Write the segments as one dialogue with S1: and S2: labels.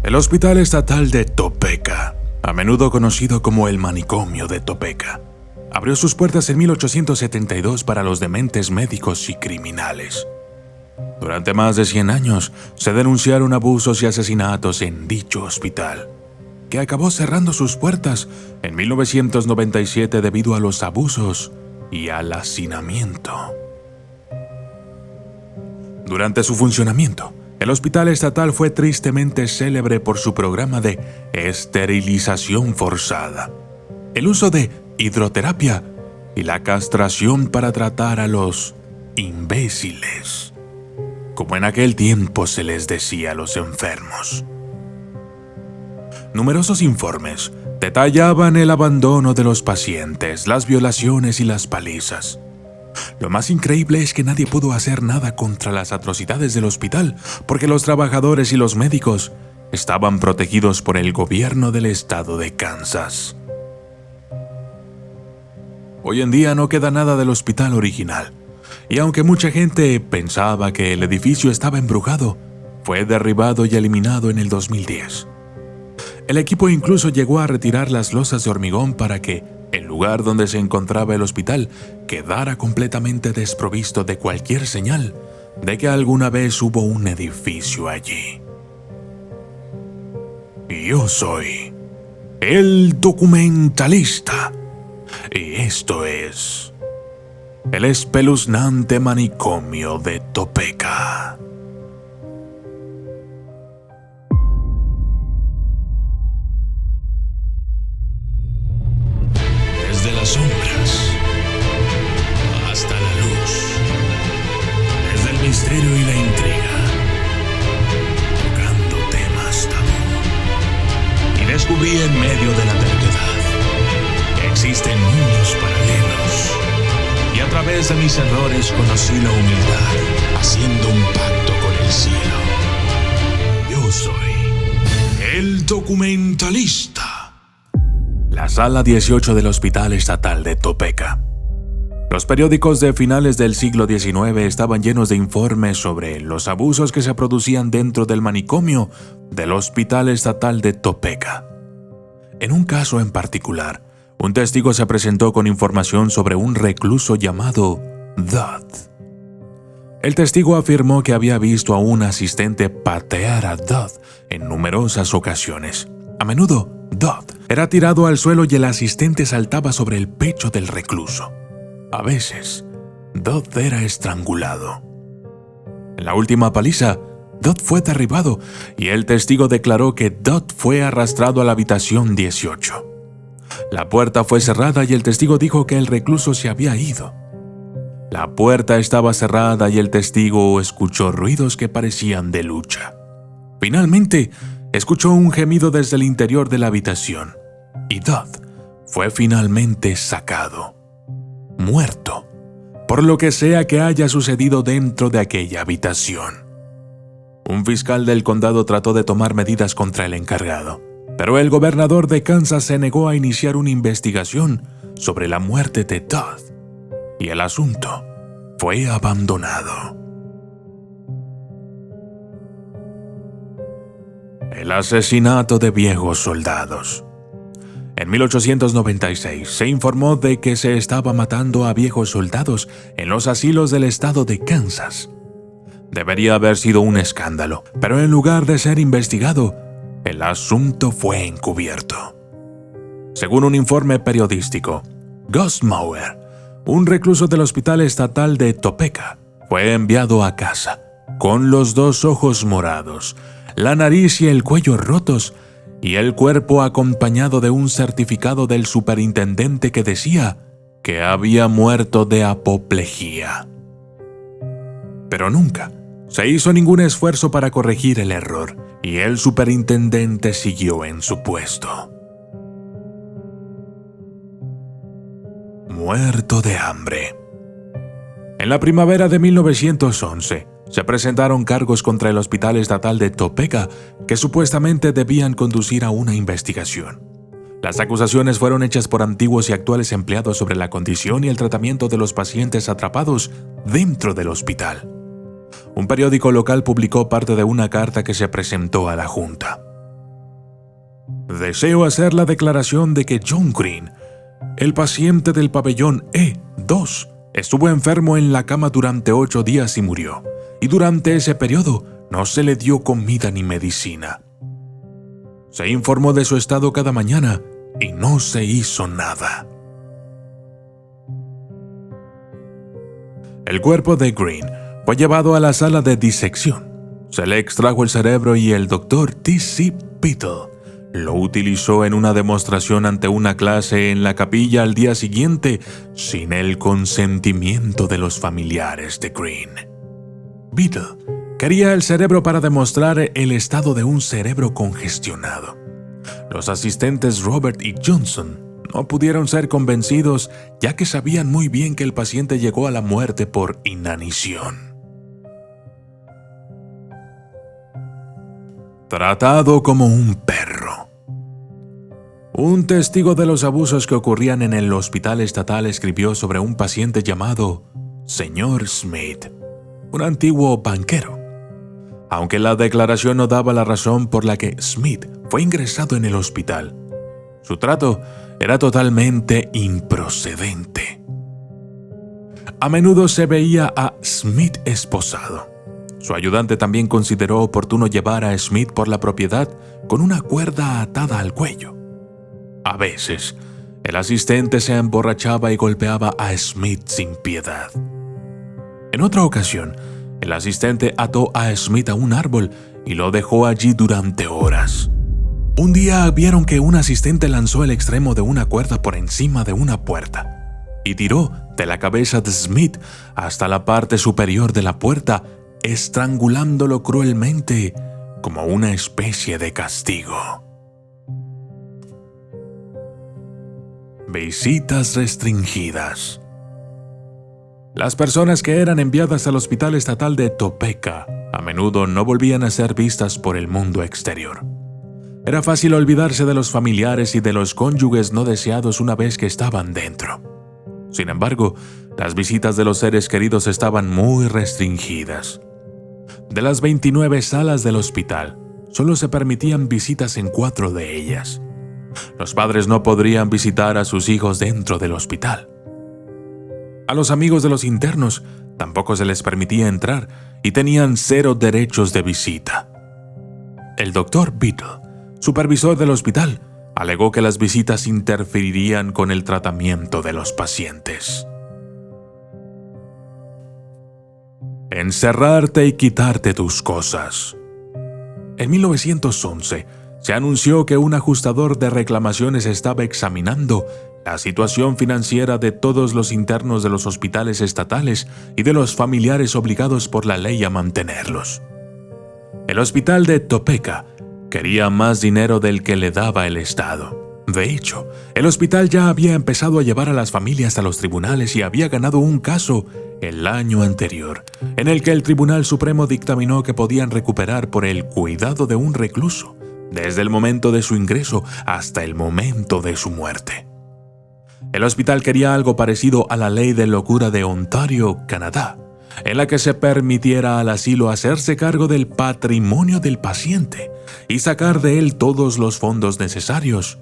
S1: El Hospital Estatal de Topeka, a menudo conocido como el Manicomio de Topeka, abrió sus puertas en 1872 para los dementes médicos y criminales. Durante más de 100 años se denunciaron abusos y asesinatos en dicho hospital, que acabó cerrando sus puertas en 1997 debido a los abusos y al hacinamiento. Durante su funcionamiento, el Hospital Estatal fue tristemente célebre por su programa de esterilización forzada, el uso de hidroterapia y la castración para tratar a los imbéciles, como en aquel tiempo se les decía a los enfermos. Numerosos informes detallaban el abandono de los pacientes, las violaciones y las palizas. Lo más increíble es que nadie pudo hacer nada contra las atrocidades del hospital porque los trabajadores y los médicos estaban protegidos por el gobierno del estado de Kansas. Hoy en día no queda nada del hospital original, y aunque mucha gente pensaba que el edificio estaba embrujado, fue derribado y eliminado en el 2010. El equipo incluso llegó a retirar las losas de hormigón para que el lugar donde se encontraba el hospital quedara completamente desprovisto de cualquier señal de que alguna vez hubo un edificio allí. Yo soy el documentalista y esto es el espeluznante manicomio de Topeka. Desde las sombras hasta la luz, desde el misterio y la intriga, tocando temas tabú. Y descubrí en medio de la terquedad que existen mundos paralelos. Y a través de mis errores conocí la humildad, haciendo un pacto con el cielo. Yo soy el documentalista. La Sala 18 del Hospital Estatal de Topeka. Los periódicos de finales del siglo XIX estaban llenos de informes sobre los abusos que se producían dentro del manicomio del Hospital Estatal de Topeka. En un caso en particular, un testigo se presentó con información sobre un recluso llamado Dodd. El testigo afirmó que había visto a un asistente patear a Dodd en numerosas ocasiones. A menudo, Dodd era tirado al suelo y el asistente saltaba sobre el pecho del recluso. A veces, Dodd era estrangulado. En la última paliza, Dodd fue derribado y el testigo declaró que Dodd fue arrastrado a la habitación 18. La puerta fue cerrada y el testigo dijo que el recluso se había ido. La puerta estaba cerrada y el testigo escuchó ruidos que parecían de lucha. Finalmente, escuchó un gemido desde el interior de la habitación y Dodd fue finalmente sacado, muerto, por lo que sea que haya sucedido dentro de aquella habitación. Un fiscal del condado trató de tomar medidas contra el encargado, pero el gobernador de Kansas se negó a iniciar una investigación sobre la muerte de Dodd y el asunto fue abandonado. El asesinato de viejos soldados. En 1896 se informó de que se estaba matando a viejos soldados en los asilos del estado de Kansas. Debería haber sido un escándalo, pero en lugar de ser investigado, el asunto fue encubierto. Según un informe periodístico, Gus Mauer, un recluso del Hospital Estatal de Topeka, fue enviado a casa, con los 2 ojos morados, la nariz y el cuello rotos, y el cuerpo acompañado de un certificado del superintendente que decía que había muerto de apoplejía. Pero nunca se hizo ningún esfuerzo para corregir el error, y el superintendente siguió en su puesto. Muerto de hambre. En la primavera de 1911, se presentaron cargos contra el Hospital Estatal de Topeka que supuestamente debían conducir a una investigación. Las acusaciones fueron hechas por antiguos y actuales empleados sobre la condición y el tratamiento de los pacientes atrapados dentro del hospital. Un periódico local publicó parte de una carta que se presentó a la Junta. Deseo hacer la declaración de que John Green, el paciente del pabellón E2, estuvo enfermo en la cama durante 8 días y murió, y durante ese periodo no se le dio comida ni medicina. Se informó de su estado cada mañana y no se hizo nada. El cuerpo de Green fue llevado a la sala de disección. Se le extrajo el cerebro y el Dr. T.C. Beadle lo utilizó en una demostración ante una clase en la capilla al día siguiente sin el consentimiento de los familiares de Green. Beadle quería el cerebro para demostrar el estado de un cerebro congestionado. Los asistentes Robert y Johnson no pudieron ser convencidos, ya que sabían muy bien que el paciente llegó a la muerte por inanición. Tratado como un perro. Un testigo de los abusos que ocurrían en el hospital estatal escribió sobre un paciente llamado Señor Smith, un antiguo banquero. Aunque la declaración no daba la razón por la que Smith fue ingresado en el hospital, su trato era totalmente improcedente. A menudo se veía a Smith esposado. Su ayudante también consideró oportuno llevar a Smith por la propiedad con una cuerda atada al cuello. A veces, el asistente se emborrachaba y golpeaba a Smith sin piedad. En otra ocasión, el asistente ató a Smith a un árbol y lo dejó allí durante horas. Un día vieron que un asistente lanzó el extremo de una cuerda por encima de una puerta y tiró de la cabeza de Smith hasta la parte superior de la puerta, estrangulándolo cruelmente como una especie de castigo. Visitas restringidas. Las personas que eran enviadas al hospital estatal de Topeka a menudo no volvían a ser vistas por el mundo exterior. Era fácil olvidarse de los familiares y de los cónyuges no deseados una vez que estaban dentro. Sin embargo, las visitas de los seres queridos estaban muy restringidas. De las 29 salas del hospital, solo se permitían visitas en 4 de ellas. Los padres no podrían visitar a sus hijos dentro del hospital. A los amigos de los internos tampoco se les permitía entrar y tenían 0 derechos de visita. El Dr. Beadle, supervisor del hospital, alegó que las visitas interferirían con el tratamiento de los pacientes. Encerrarte y quitarte tus cosas. En 1911, se anunció que un ajustador de reclamaciones estaba examinando la situación financiera de todos los internos de los hospitales estatales y de los familiares obligados por la ley a mantenerlos. El hospital de Topeka quería más dinero del que le daba el Estado. De hecho, el hospital ya había empezado a llevar a las familias a los tribunales y había ganado un caso el año anterior, en el que el Tribunal Supremo dictaminó que podían recuperar por el cuidado de un recluso, desde el momento de su ingreso hasta el momento de su muerte. El hospital quería algo parecido a la ley de locura de Ontario, Canadá, en la que se permitiera al asilo hacerse cargo del patrimonio del paciente y sacar de él todos los fondos necesarios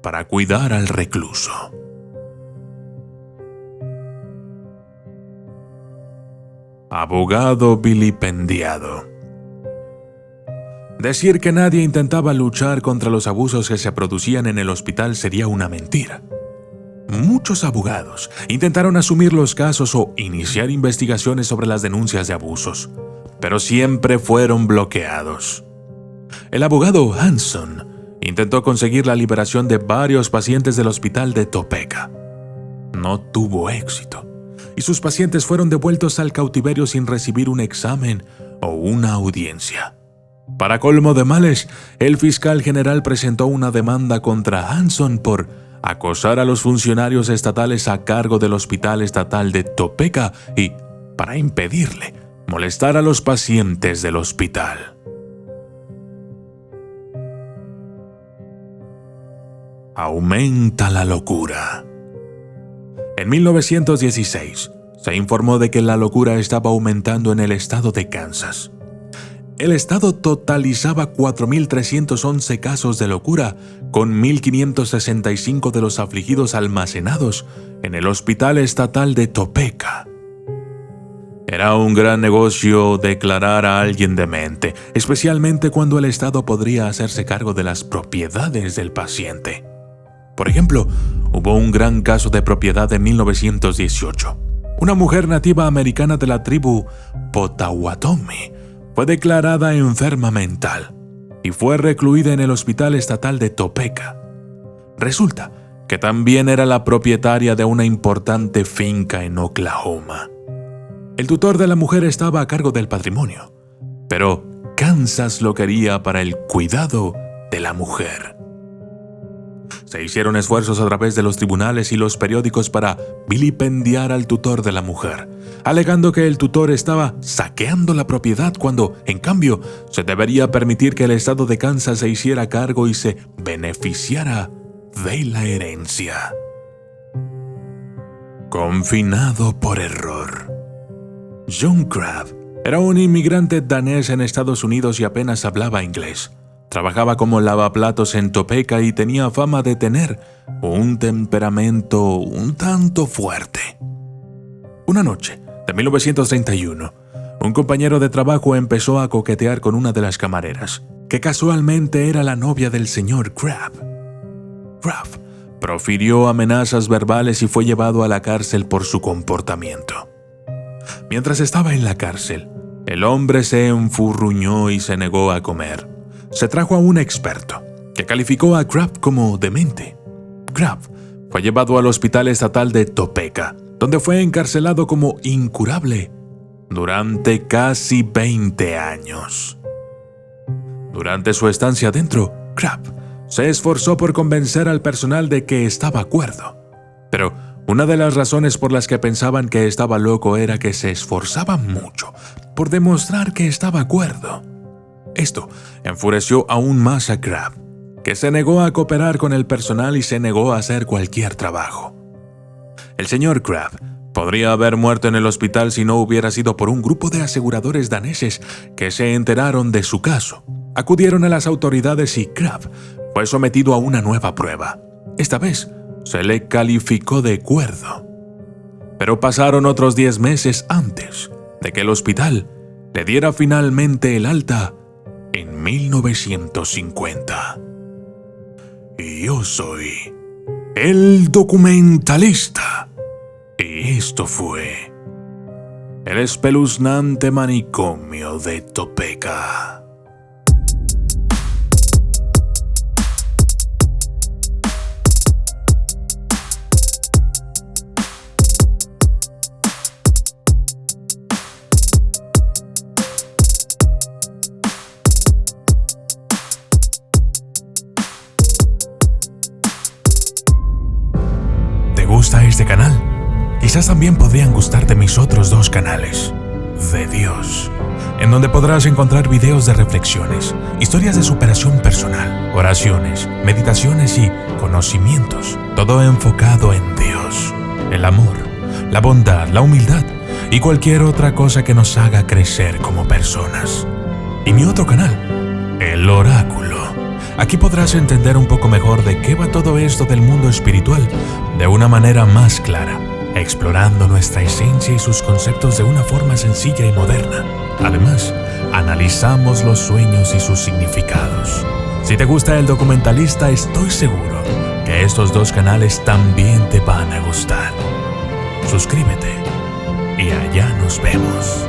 S1: para cuidar al recluso. Abogado vilipendiado. Decir que nadie intentaba luchar contra los abusos que se producían en el hospital sería una mentira. Muchos abogados intentaron asumir los casos o iniciar investigaciones sobre las denuncias de abusos, pero siempre fueron bloqueados. El abogado Hanson intentó conseguir la liberación de varios pacientes del hospital de Topeka. No tuvo éxito, y sus pacientes fueron devueltos al cautiverio sin recibir un examen o una audiencia. Para colmo de males, el fiscal general presentó una demanda contra Hanson por acosar a los funcionarios estatales a cargo del hospital estatal de Topeka y para impedirle molestar a los pacientes del hospital. Aumenta la locura. En 1916, se informó de que la locura estaba aumentando en el estado de Kansas. el estado totalizaba 4.311 casos de locura, con 1.565 de los afligidos almacenados en el Hospital Estatal de Topeka. Era un gran negocio declarar a alguien demente, especialmente cuando el Estado podría hacerse cargo de las propiedades del paciente. Por ejemplo, hubo un gran caso de propiedad en 1918. Una mujer nativa americana de la tribu Potawatomi fue declarada enferma mental y fue recluida en el Hospital Estatal de Topeka. Resulta que también era la propietaria de una importante finca en Oklahoma. El tutor de la mujer estaba a cargo del patrimonio, pero Kansas lo quería para el cuidado de la mujer. Se hicieron esfuerzos a través de los tribunales y los periódicos para vilipendiar al tutor de la mujer, alegando que el tutor estaba saqueando la propiedad cuando, en cambio, se debería permitir que el estado de Kansas se hiciera cargo y se beneficiara de la herencia. Confinado por error. John Crabb era un inmigrante danés en Estados Unidos y apenas hablaba inglés. Trabajaba como lavaplatos en Topeka y tenía fama de tener un temperamento un tanto fuerte. Una noche de 1931, un compañero de trabajo empezó a coquetear con una de las camareras, que casualmente era la novia del señor Crabb. Crabb profirió amenazas verbales y fue llevado a la cárcel por su comportamiento. Mientras estaba en la cárcel, el hombre se enfurruñó y se negó a comer. Se trajo a un experto, que calificó a Crabb como demente. Crabb fue llevado al Hospital Estatal de Topeka, donde fue encarcelado como incurable durante casi 20 años. Durante su estancia dentro, Crabb se esforzó por convencer al personal de que estaba cuerdo. Pero una de las razones por las que pensaban que estaba loco era que se esforzaba mucho por demostrar que estaba cuerdo. Esto enfureció aún más a Crabb, que se negó a cooperar con el personal y se negó a hacer cualquier trabajo. El señor Crabb podría haber muerto en el hospital si no hubiera sido por un grupo de aseguradores daneses que se enteraron de su caso. Acudieron a las autoridades y Crabb fue sometido a una nueva prueba. Esta vez se le calificó de cuerdo. Pero pasaron otros 10 meses antes de que el hospital le diera finalmente el alta en 1950. Y yo soy el documentalista. Y esto fue el espeluznante manicomio de Topeka. ¿Te gusta este canal? Quizás también podrían gustarte mis otros 2 canales de Dios, en donde podrás encontrar videos de reflexiones, historias de superación personal, oraciones, meditaciones y conocimientos, todo enfocado en Dios, el amor, la bondad, la humildad y cualquier otra cosa que nos haga crecer como personas. Y mi otro canal, El Oráculo. Aquí podrás entender un poco mejor de qué va todo esto del mundo espiritual de una manera más clara, explorando nuestra esencia y sus conceptos de una forma sencilla y moderna. Además, analizamos los sueños y sus significados. Si te gusta El Documentalista, estoy seguro que estos 2 canales también te van a gustar. Suscríbete y allá nos vemos.